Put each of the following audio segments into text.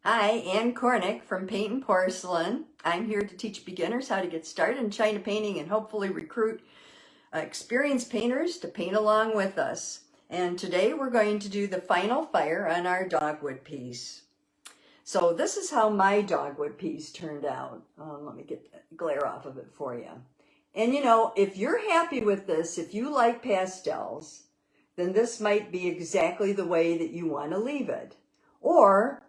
Hi, Ann Cornick from Paint and Porcelain. I'm here to teach beginners how to get started in China painting and hopefully recruit experienced painters to paint along with us. And today we're going to do the final fire on our dogwood piece. So this is how my dogwood piece turned out. Let me get the glare off of it for you. And you know, if you're happy with this, if you like pastels, then this might be exactly the way that you want to leave it. Or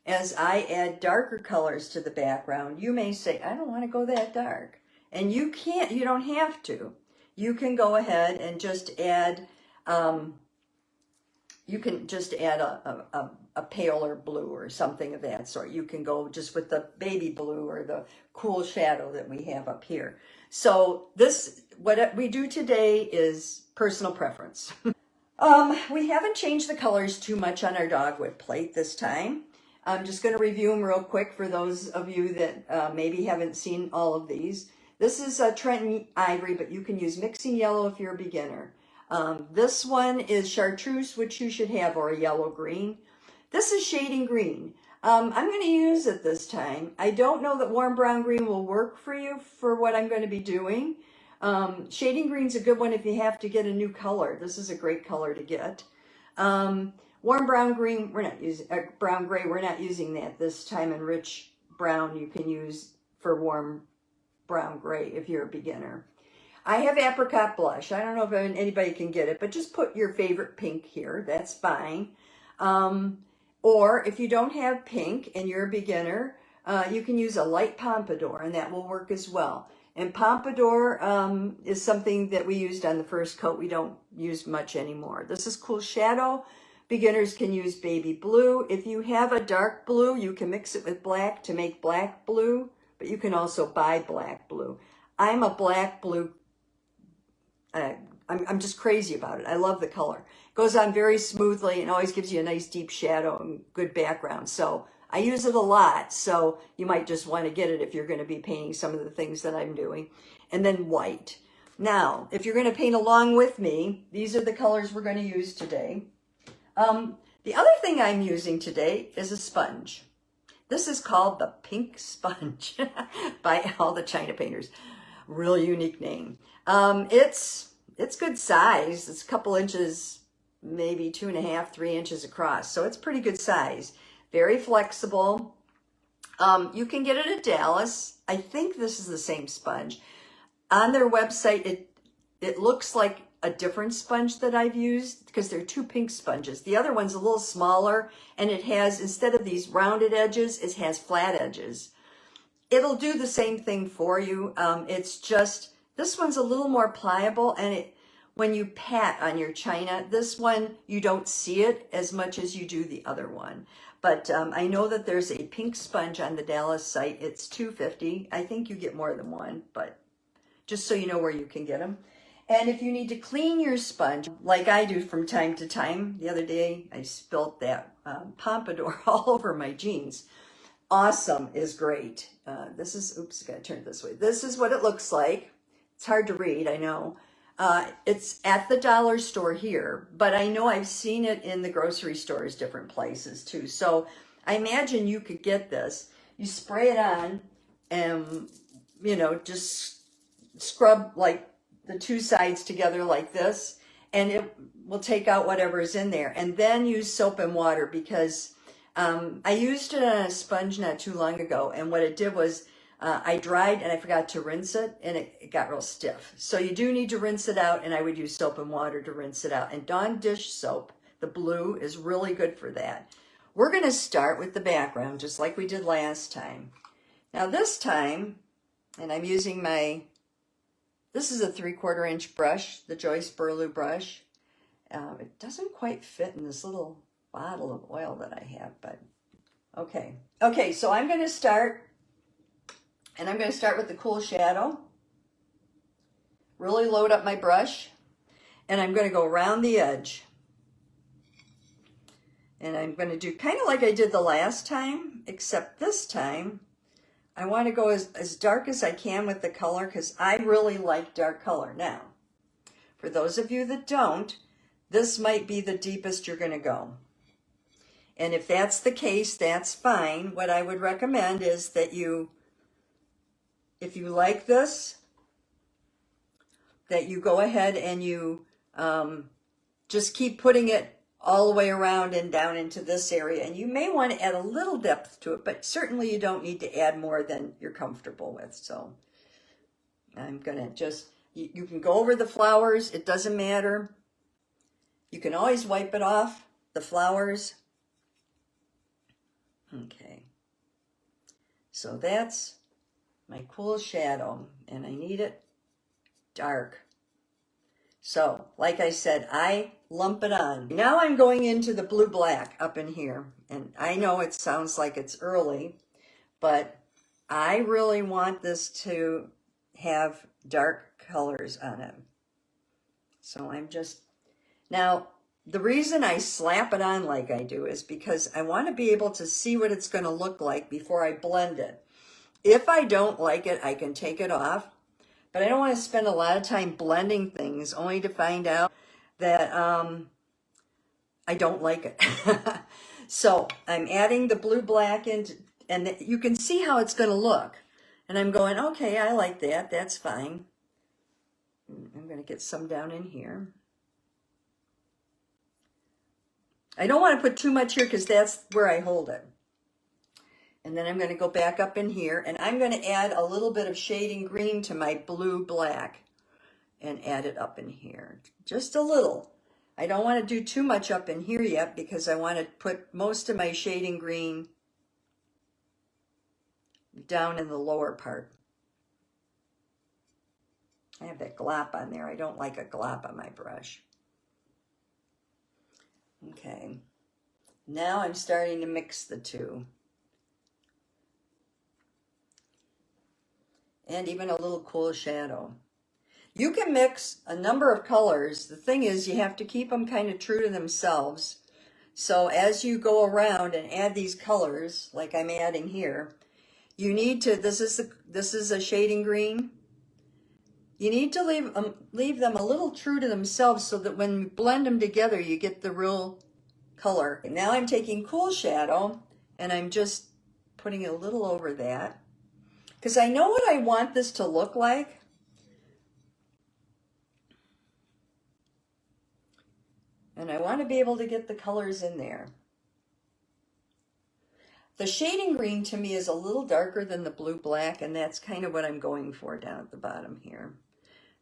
as I add darker colors to the background, you may say, I don't want to go that dark. And you can't, you don't have to. You can go ahead and just add, you can just add a paler blue or something of that sort. You can go just with the baby blue or the cool shadow that we have up here. So this, what we do today is personal preference. We haven't changed the colors too much on our dogwood plate this time. I'm just going to review them real quick for those of you that maybe haven't seen all of these. This is Trenton Ivory, but you can use mixing yellow if you're a beginner. This one is chartreuse, which you should have, or a yellow green. This is shading green. I'm going to use it this time. I don't know that warm brown green will work for you for what I'm going to be doing. Shading green's a good one if you have to get a new color. This is a great color to get. Warm brown green, we're not using, brown gray, we're not using that this time, and rich brown you can use for warm brown gray if you're a beginner. I have apricot blush. I don't know if anybody can get it, but just put your favorite pink here. That's fine. Or if you don't have pink and you're a beginner, you can use a light pompadour, and that will work as well. And pompadour is something that we used on the first coat. We don't use much anymore. This is cool shadow. Beginners can use baby blue. If you have a dark blue, you can mix it with black to make black blue, but you can also buy black blue. I'm a black blue, I'm just crazy about it. I love the color. It goes on very smoothly and always gives you a nice deep shadow and good background. So I use it a lot, so you might just want to get it if you're going to be painting some of the things that I'm doing. And then white. Now, if you're going to paint along with me, these are the colors we're going to use today. The other thing I'm using today is a sponge. This is called the pink sponge by all the China painters. Real unique name. It's good size. It's a couple inches, maybe 2.5, 3 inches across. So it's pretty good size. Very flexible. You can get it at Dallas. I think this is the same sponge. On their website, it looks like a different sponge that I've used because they're two pink sponges. The other one's a little smaller, and it has, instead of these rounded edges, it has flat edges. It'll do the same thing for you. It's just, this one's a little more pliable, and when you pat on your china, this one, you don't see it as much as you do the other one. But I know that there's a pink sponge on the Dallas site. It's $2.50. I think you get more than one, but just so you know where you can get them. And if you need to clean your sponge, like I do from time to time, the other day I spilled that pompadour all over my jeans. Awesome is great. This is, oops, I gotta turn it this way. This is what it looks like. It's hard to read, I know. It's at the dollar store here, but I know I've seen it in the grocery stores, different places too. So I imagine you could get this. You spray it on and, you know, just scrub like the two sides together like this, and it will take out whatever's in there. And then use soap and water, because I used it on a sponge not too long ago, and what it did was I dried and I forgot to rinse it, and it got real stiff. So you do need to rinse it out, and I would use soap and water to rinse it out. And Dawn dish soap, the blue, is really good for that. We're going to start with the background just like we did last time. Now this time, and I'm using this is a 3/4 inch brush, the Joyce Burlew brush. It doesn't quite fit in this little bottle of oil that I have, but okay. Okay, so I'm going to start, and I'm going to start with the cool shadow. Really load up my brush, and I'm going to go around the edge. And I'm going to do kind of like I did the last time, except this time I want to go as dark as I can with the color, because I really like dark color. Now, for those of you that don't, this might be the deepest you're going to go. And if that's the case, that's fine. What I would recommend is that if you like this, that you go ahead and you just keep putting it all the way around and down into this area. And you may want to add a little depth to it, but certainly you don't need to add more than you're comfortable with. So I'm gonna just, you can go over the flowers, it doesn't matter. You can always wipe it off, the flowers. Okay, so that's my cool shadow, and I need it dark. So, like I said, I lump it on. Now I'm going into the blue black up in here. And I know it sounds like it's early, but I really want this to have dark colors on it. So I'm just, now the reason I slap it on like I do is because I want to be able to see what it's going to look like before I blend it. If I don't like it, I can take it off. But I don't want to spend a lot of time blending things only to find out that I don't like it. So I'm adding the blue black into, and you can see how it's going to look. And I'm going, okay, I like that. That's fine. I'm going to get some down in here. I don't want to put too much here because that's where I hold it. And then I'm going to go back up in here, and I'm going to add a little bit of shading green to my blue black and add it up in here. Just a little. I don't want to do too much up in here yet because I want to put most of my shading green down in the lower part. I have that glop on there. I don't like a glop on my brush. Okay. Now I'm starting to mix the two. And even a little cool shadow. You can mix a number of colors. The thing is, you have to keep them kind of true to themselves. So as you go around and add these colors, like I'm adding here, you need to, this is a shading green. You need to leave them a little true to themselves so that when you blend them together, you get the real color. And now I'm taking cool shadow and I'm just putting a little over that. Because I know what I want this to look like. And I want to be able to get the colors in there. The shading green to me is a little darker than the blue black, and that's kind of what I'm going for down at the bottom here.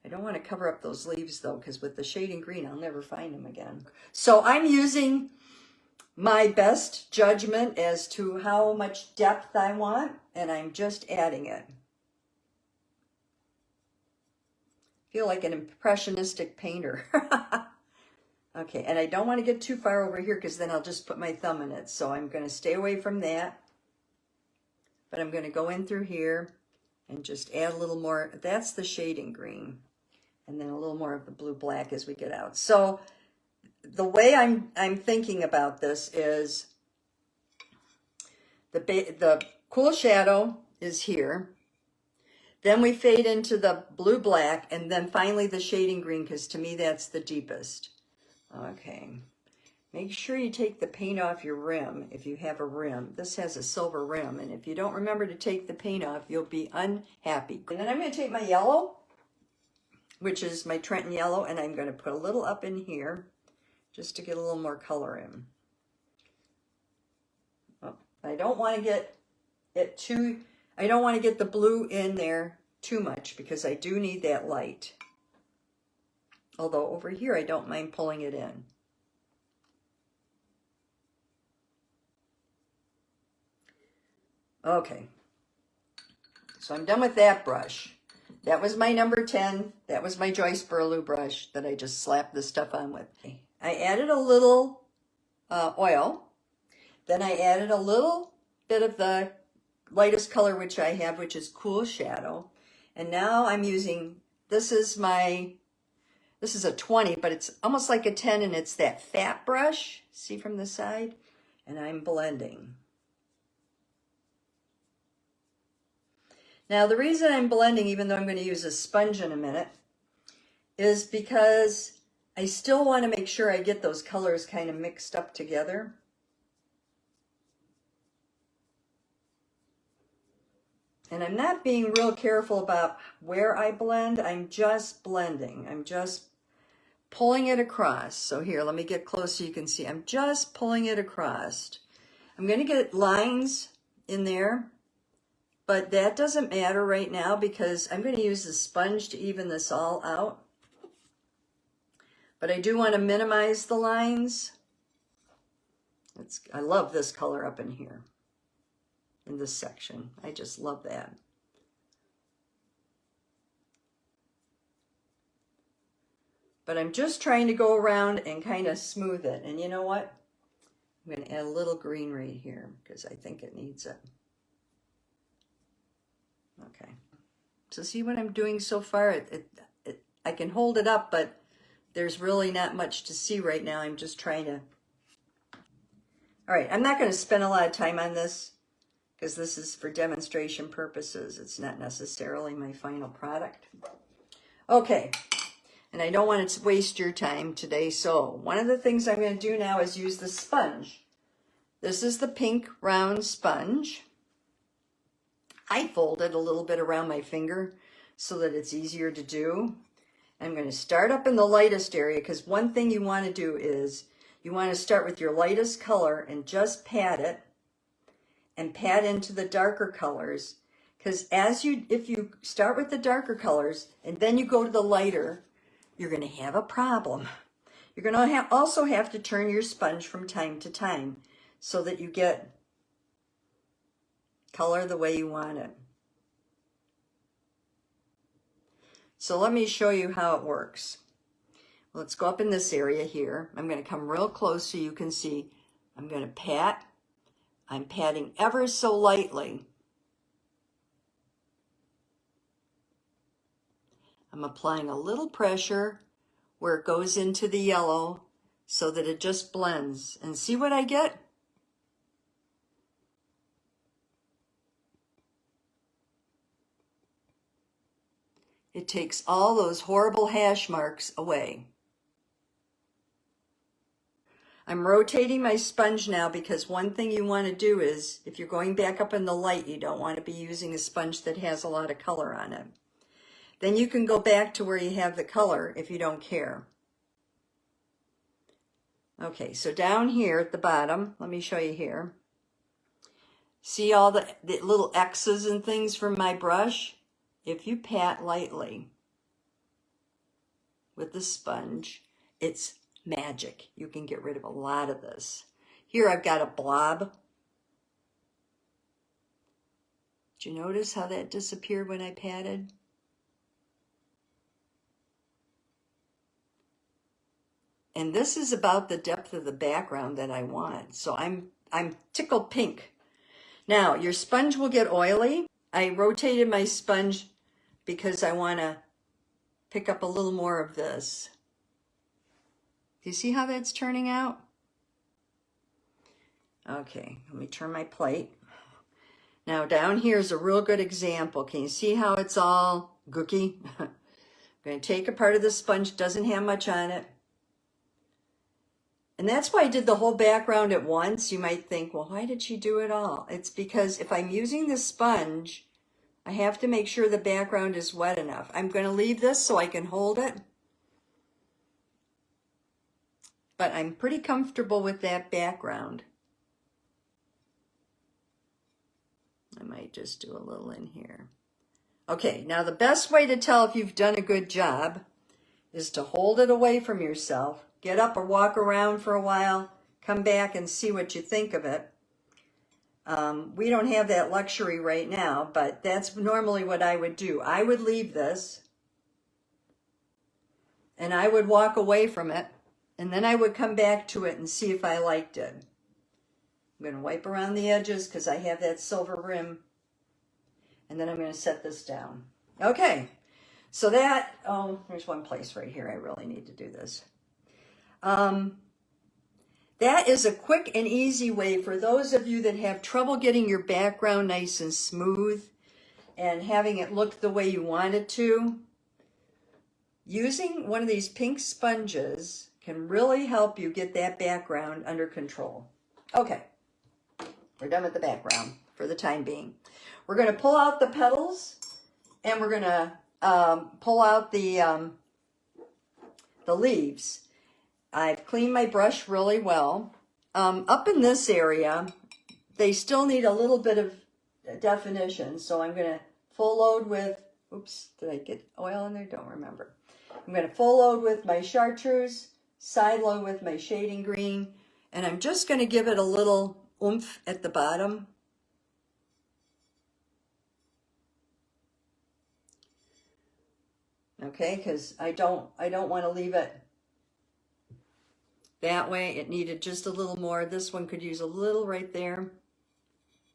I don't want to cover up those leaves though, because with the shading green, I'll never find them again. So I'm using my best judgment as to how much depth I want, and I'm just adding it. Feel like an impressionistic painter. Okay, and I don't want to get too far over here because then I'll just put my thumb in it. So I'm going to stay away from that. But I'm going to go in through here and just add a little more. That's the shading green. And then a little more of the blue black as we get out. So the way I'm thinking about this is the cool shadow is here. Then we fade into the blue black, and then finally the shading green, because to me that's the deepest. Okay, make sure you take the paint off your rim if you have a rim. This has a silver rim, and if you don't remember to take the paint off, you'll be unhappy. And then I'm going to take my yellow, which is my Trenton yellow, and I'm going to put a little up in here just to get a little more color in. Oh, I don't want to get it too, I don't want to get the blue in there too much because I do need that light. Although over here, I don't mind pulling it in. Okay. So I'm done with that brush. That was my number 10. That was my Joyce Burlew brush that I just slapped the stuff on with. I added a little oil. Then I added a little bit of the lightest color which I have, which is cool shadow. And now I'm using, this is a 20, but it's almost like a 10, and it's that fat brush, see from the side? And I'm blending. Now the reason I'm blending, even though I'm going to use a sponge in a minute, is because I still want to make sure I get those colors kind of mixed up together. And I'm not being real careful about where I blend. I'm just blending. I'm just pulling it across. So here, let me get close so you can see. I'm just pulling it across. I'm going to get lines in there, but that doesn't matter right now because I'm going to use the sponge to even this all out. But I do want to minimize the lines. I love this color up in here, in this section. I just love that. But I'm just trying to go around and kind of smooth it. And you know what? I'm going to add a little green right here because I think it needs it. Okay. So see what I'm doing so far? I can hold it up, but there's really not much to see right now. I'm just trying to... All right, I'm not going to spend a lot of time on this because this is for demonstration purposes. It's not necessarily my final product. Okay. And I don't want to waste your time today. So one of the things I'm going to do now is use the sponge. This is the pink round sponge. I fold it a little bit around my finger so that it's easier to do. I'm going to start up in the lightest area because one thing you want to do is you want to start with your lightest color and just pat it and pat into the darker colors. Because if you start with the darker colors and then you go to the lighter, you're going to have a problem. You're going to also have to turn your sponge from time to time so that you get color the way you want it. So let me show you how it works. Let's go up in this area here. I'm going to come real close so you can see. I'm going to pat. I'm patting ever so lightly. I'm applying a little pressure where it goes into the yellow so that it just blends. And see what I get? It takes all those horrible hash marks away. I'm rotating my sponge now because one thing you want to do is, if you're going back up in the light, you don't want to be using a sponge that has a lot of color on it. Then you can go back to where you have the color if you don't care. Okay, so down here at the bottom, let me show you here. See all the little X's and things from my brush? If you pat lightly with the sponge, it's magic. You can get rid of a lot of this. Here I've got a blob. Did you notice how that disappeared when I patted? And this is about the depth of the background that I want. So I'm tickled pink. Now, your sponge will get oily. I rotated my sponge because I want to pick up a little more of this. Do you see how that's turning out? Okay, let me turn my plate. Now down here is a real good example. Can you see how it's all gooky? I'm going to take a part of the sponge, doesn't have much on it. And that's why I did the whole background at once. You might think, well, why did she do it all? It's because if I'm using the sponge, I have to make sure the background is wet enough. I'm going to leave this so I can hold it. But I'm pretty comfortable with that background. I might just do a little in here. Okay, now the best way to tell if you've done a good job is to hold it away from yourself. Get up or walk around for a while, come back and see what you think of it. We don't have that luxury right now, but that's normally what I would do. I would leave this, and I would walk away from it, and then I would come back to it and see if I liked it. I'm going to wipe around the edges because I have that silver rim, and then I'm going to set this down. Okay, so that, oh, there's one place right here I really need to do this. That is a quick and easy way for those of you that have trouble getting your background nice and smooth and having it look the way you want it to. Using one of these pink sponges can really help you get that background under control. Okay, we're done with the background for the time being. We're going to pull out the petals, and we're going to pull out the leaves. I've cleaned my brush really well. Up in this area, they still need a little bit of definition, so I'm going to full load with, oops, did I get oil in there? Don't remember. I'm going to full load with my chartreuse, side load with my shading green, and I'm just going to give it a little oomph at the bottom. Okay, because I don't want to leave it that way. It needed just a little more. This one could use a little right there,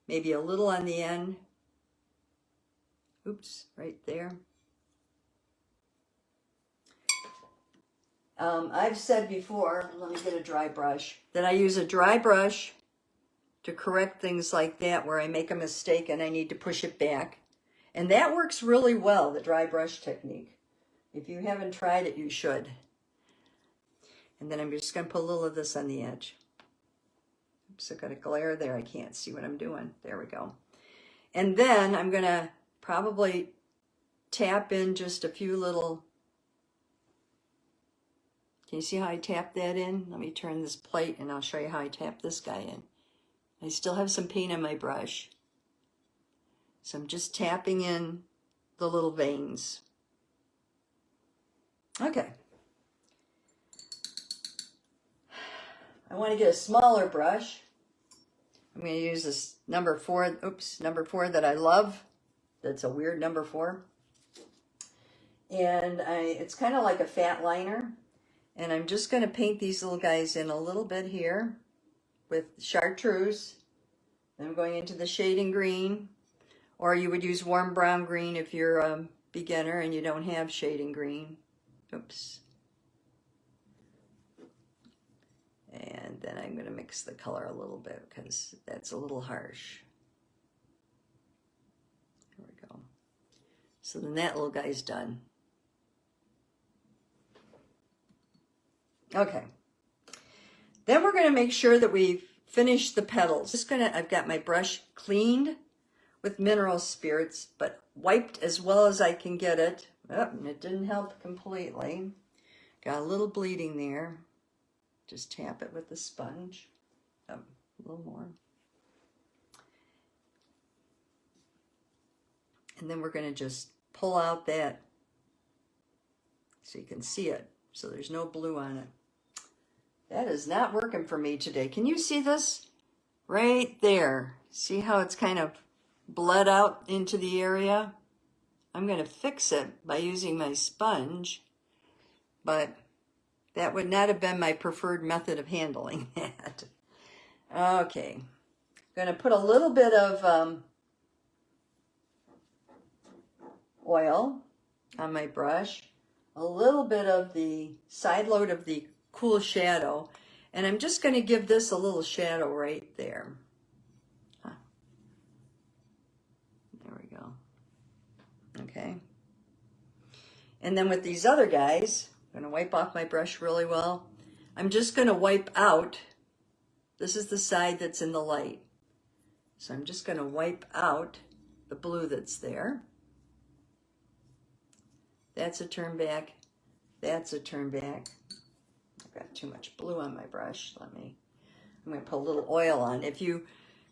maybe a little on the end. Oops, right there. I've said before, let me get a dry brush, that I use a dry brush to correct things like that where I make a mistake and I need to push it back. And that works really well, the dry brush technique. If you haven't tried it, you should. And then I'm just going to put a little of this on the edge. Oops, I've got a glare there. I can't see what I'm doing. There we go. And then I'm going to probably tap in just a few little. Can you see how I tap that in? Let me turn this plate and I'll show you how I tap this guy in. I still have some paint on my brush. So I'm just tapping in the little veins. Okay. I want to get a smaller brush. I'm going to use this number 4, number 4 that I love. That's a weird number 4. And it's kind of like a fat liner. And I'm just going to paint these little guys in a little bit here with chartreuse. Then I'm going into the shading green. Or you would use warm brown green if you're a beginner and you don't have shading green. Oops. And then I'm going to mix the color a little bit because that's a little harsh. There we go. So then that little guy's done. Okay. Then we're going to make sure that we've finished the petals. I've got my brush cleaned with mineral spirits, but wiped as well as I can get it. Oh, and it didn't help completely. Got a little bleeding there. Just tap it with the sponge. Oh, a little more. And then we're going to just pull out that so you can see it. So there's no blue on it. That is not working for me today. Can you see this? Right there. See how it's kind of bled out into the area? I'm going to fix it by using my sponge, but that would not have been my preferred method of handling that. Okay. I'm going to put a little bit of oil on my brush, a little bit of the side load of the cool shadow, and I'm just going to give this a little shadow right there. There we go. Okay. And then with these other guys, I'm going to wipe off my brush really well. I'm just going to wipe out. This is the side that's in the light. So I'm just going to wipe out the blue that's there. That's a turn back. That's a turn back. I've got too much blue on my brush. I'm going to put a little oil on. If you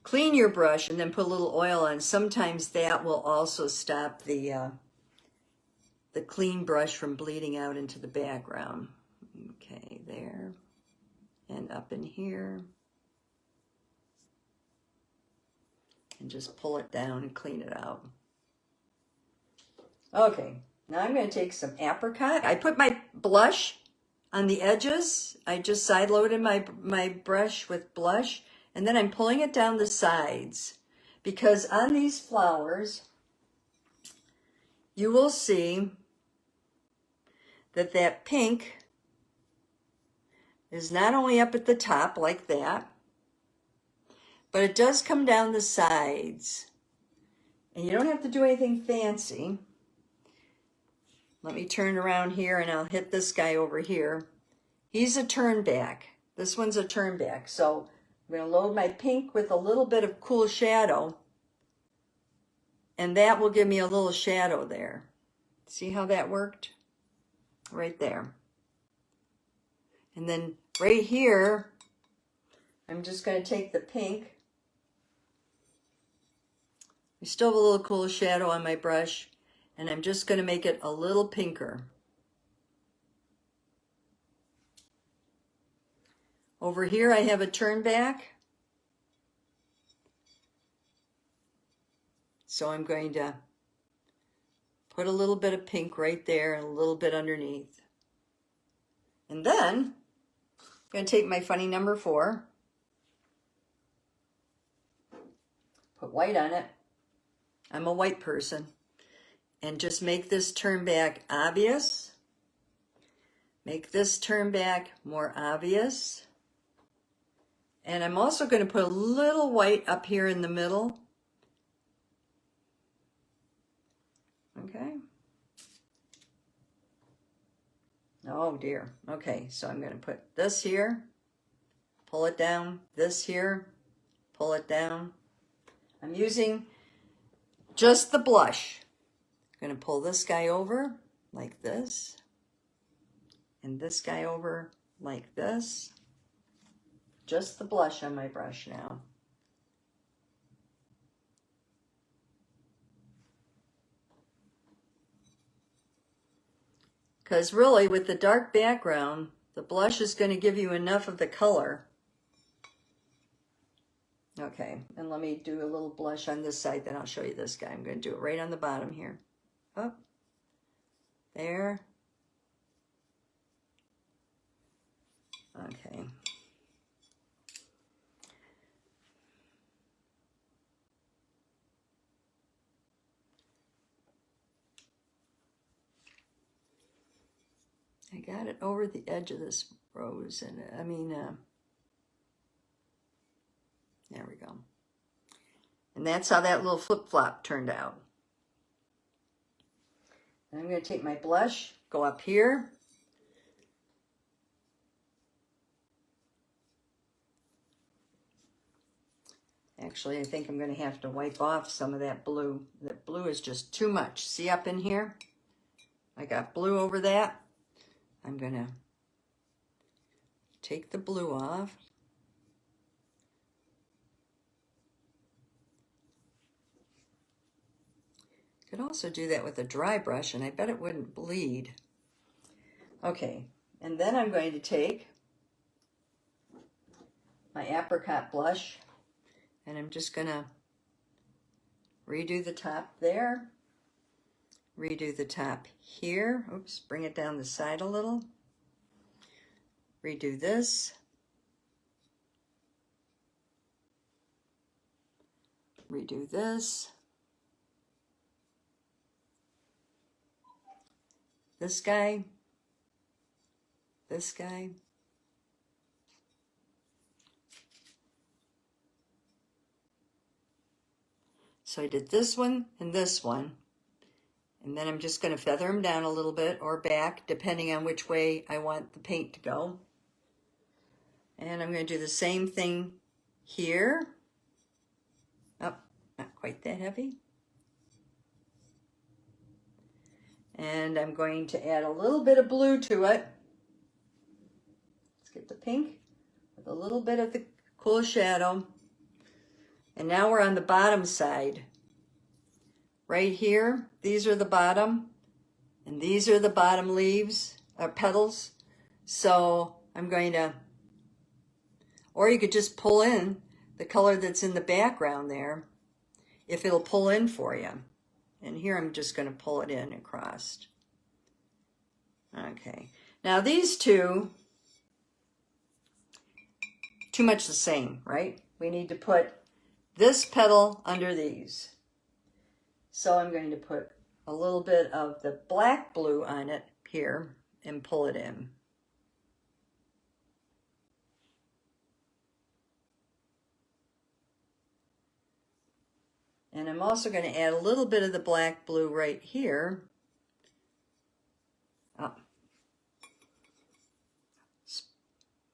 clean your brush and then put a little oil on, sometimes that will also stop the clean brush from bleeding out into the background. Okay, there. And up in here. And just pull it down and clean it out. Okay, now I'm going to take some apricot. I put my blush on the edges. I just side loaded my brush with blush, and then I'm pulling it down the sides, because on these flowers, you will see that that pink is not only up at the top like that, but it does come down the sides. And you don't have to do anything fancy. Let me turn around here and I'll hit this guy over here. He's a turn back. This one's a turn back. So I'm going to load my pink with a little bit of cool shadow. And that will give me a little shadow there. See how that worked? Right there. And then right here, I'm just going to take the pink. I still have a little cool shadow on my brush, and I'm just going to make it a little pinker. Over here, I have a turn back. So I'm going to put a little bit of pink right there and a little bit underneath. And then I'm going to take my funny number 4, put white on it. I'm a white person. And just make this turn back obvious. Make this turn back more obvious. And I'm also going to put a little white up here in the middle. Okay. Oh dear. Okay, so I'm going to put this here, pull it down, this here, pull it down. I'm using just the blush. I'm going to pull this guy over like this, and this guy over like this. Just the blush on my brush now. Because really, with the dark background, the blush is going to give you enough of the color. Okay, and let me do a little blush on this side, then I'll show you this guy. I'm going to do it right on the bottom here. Up, there. Okay. I got it over the edge of this rose, and there we go. And that's how that little flip-flop turned out. And I'm going to take my blush, go up here. Actually, I think I'm going to have to wipe off some of that blue. That blue is just too much. See up in here? I got blue over that. I'm going to take the blue off. Could also do that with a dry brush, and I bet it wouldn't bleed. Okay, and then I'm going to take my apricot blush, and I'm just going to redo the top there, redo the top here. Oops, bring it down the side a little. Redo this. Redo this. This guy. This guy. So I did this one and this one. And then I'm just going to feather them down a little bit or back, depending on which way I want the paint to go. And I'm going to do the same thing here. Oh, not quite that heavy. And I'm going to add a little bit of blue to it. Let's get the pink with a little bit of the cool shadow. And now we're on the bottom side. Right here, these are the bottom, and these are the bottom leaves, or petals. So I'm going to, or you could just pull in the color that's in the background there, if it'll pull in for you. And here I'm just going to pull it in across. Okay, now these two, too much the same, right? We need to put this petal under these. So I'm going to put a little bit of the black blue on it here and pull it in. And I'm also going to add a little bit of the black blue right here. Oh.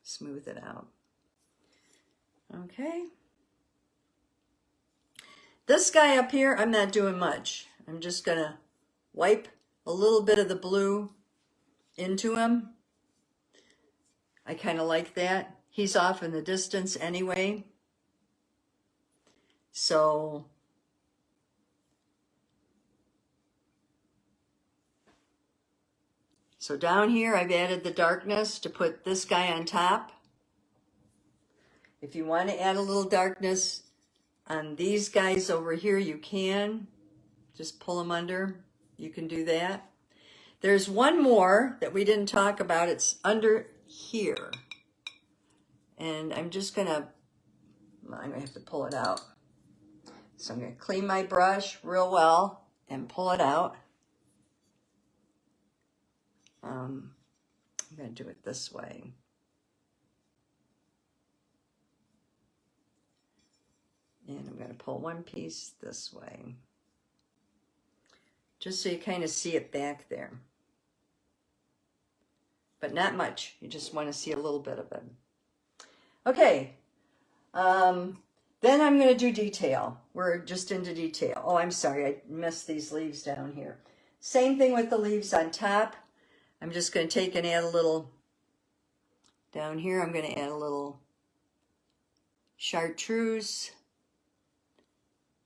Smooth it out. Okay. This guy up here, I'm not doing much. I'm just gonna wipe a little bit of the blue into him. I kind of like that. He's off in the distance anyway. So down here, I've added the darkness to put this guy on top. If you want to add a little darkness on these guys over here, you can. Just pull them under. You can do that. There's one more that we didn't talk about. It's under here. And I'm gonna have to pull it out. So I'm gonna clean my brush real well and pull it out. I'm gonna do it this way. And I'm gonna pull one piece this way. Just so you kind of see it back there. But not much. You just want to see a little bit of it. Okay. Then I'm going to do detail. We're just into detail. Oh, I'm sorry. I messed these leaves down here. Same thing with the leaves on top. I'm just going to take and add a little, down here, I'm going to add a little chartreuse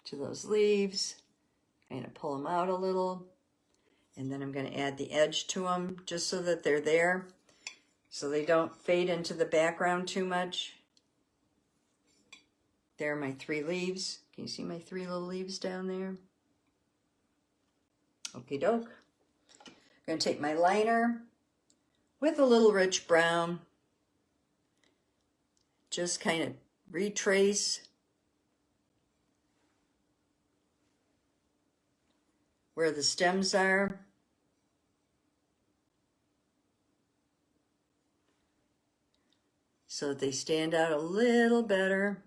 to those leaves. I'm going to pull them out a little. And then I'm going to add the edge to them just so that they're there, so they don't fade into the background too much. There are my 3 leaves. Can you see my 3 little leaves down there? Okie doke. I'm going to take my liner with a little rich brown. Just kind of retrace where the stems are. So that they stand out a little better.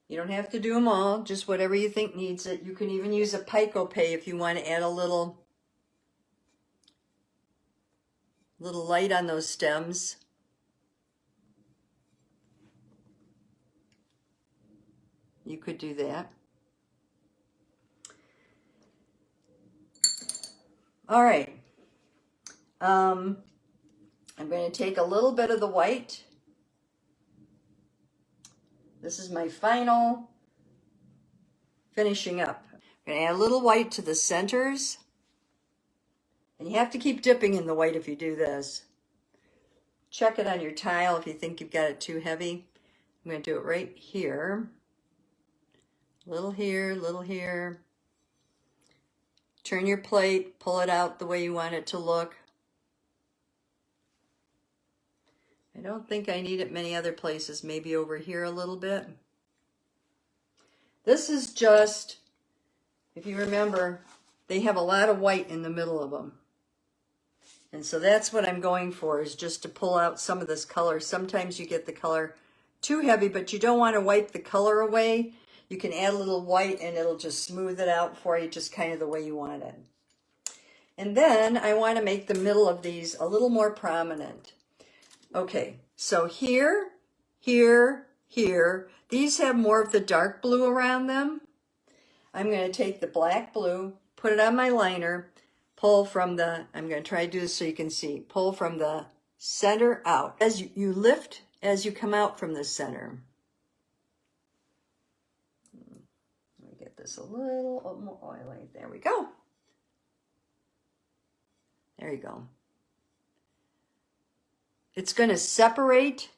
You don't have to do them all, just whatever you think needs it. You can even use a Pico if you want to add a little light on those stems. You could do that. All right. I'm going to take a little bit of the white. This is my final finishing up. I'm going to add a little white to the centers. And you have to keep dipping in the white if you do this. Check it on your tile if you think you've got it too heavy. I'm going to do it right here. Little here, little here. Turn your plate, pull it out the way you want it to look. I don't think I need it many other places, maybe over here a little bit. This is just, if you remember, they have a lot of white in the middle of them. And so that's what I'm going for, is just to pull out some of this color. Sometimes you get the color too heavy, but you don't want to wipe the color away. You can add a little white and it'll just smooth it out for you, just kind of the way you want it. And then I want to make the middle of these a little more prominent. Okay, so here, here, here, these have more of the dark blue around them. I'm going to take the black blue, put it on my liner, pull from the, I'm going to try to do this so you can see, pull from the center out. As you lift as you come out from the center. Let me get this a little more oily. There we go. There you go. It's going to separate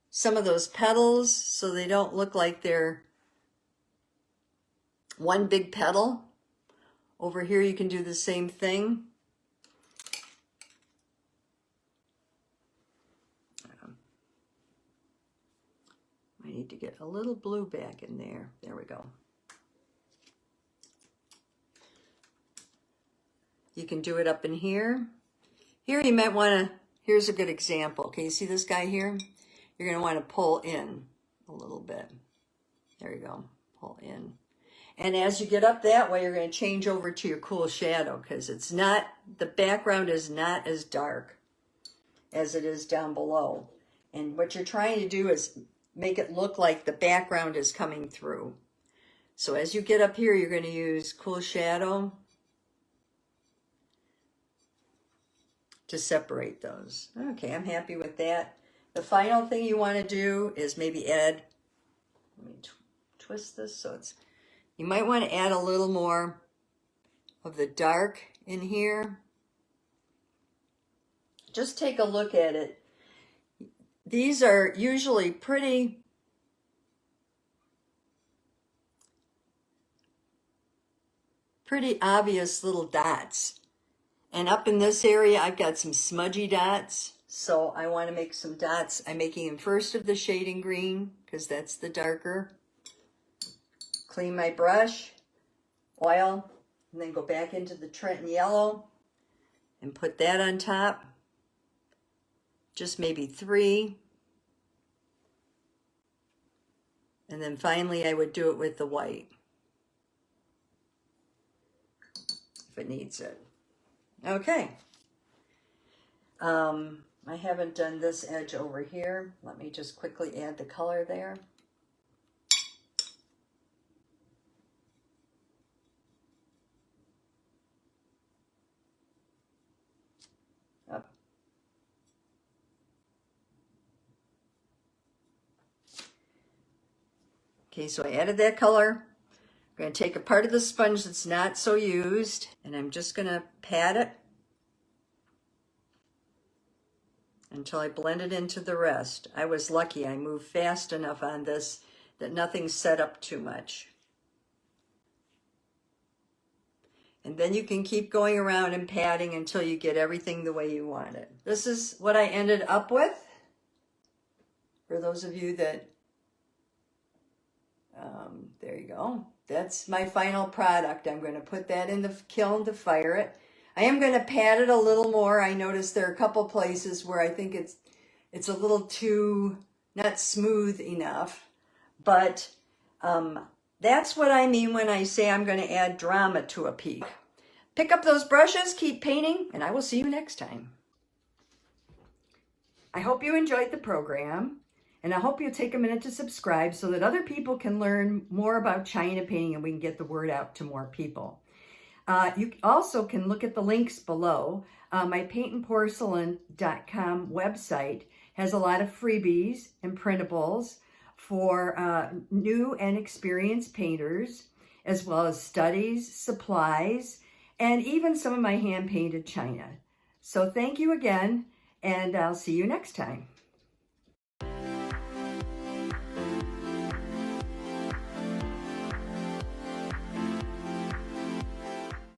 some of those petals so they don't look like they're one big petal. Over here you can do the same thing. I need to get a little blue back in there. There we go. You can do it up in here. Here you might want to, here's a good example. Can you see this guy here? You're going to want to pull in a little bit. There you go. Pull in. And as you get up that way, you're going to change over to your cool shadow because it's not, the background is not as dark as it is down below. And what you're trying to do is make it look like the background is coming through. So as you get up here, you're going to use Cool Shadow to separate those. Okay, I'm happy with that. The final thing you want to do is maybe add, let me twist this so it's, you might want to add a little more of the dark in here. Just take a look at it. These are usually pretty obvious little dots. And up in this area, I've got some smudgy dots. So I want to make some dots. I'm making them first of the shading green because that's the darker. Clean my brush, oil, and then go back into the Trenton yellow and put that on top. Just maybe 3. And then finally I would do it with the white if it needs it. Okay. I haven't done this edge over here. Let me just quickly add the color there. Up. Okay, so I added that color. I'm going to take a part of the sponge that's not so used, and I'm just going to pat it until I blend it into the rest. I was lucky. I moved fast enough on this that nothing set up too much. And then you can keep going around and patting until you get everything the way you want it. This is what I ended up with. For those of you that, there you go. That's my final product. I'm going to put that in the kiln to fire it. I am going to pat it a little more. I noticed there are a couple places where I think it's a little too not smooth enough. But that's what I mean when I say I'm going to add drama to a peak. Pick up those brushes, keep painting, and I will see you next time. I hope you enjoyed the program, and I hope you'll take a minute to subscribe so that other people can learn more about China painting and we can get the word out to more people. You also can look at the links below. My Paintnporcelain.com website has a lot of freebies and printables for new and experienced painters, as well as studies, supplies, and even some of my hand-painted china. So thank you again, and I'll see you next time.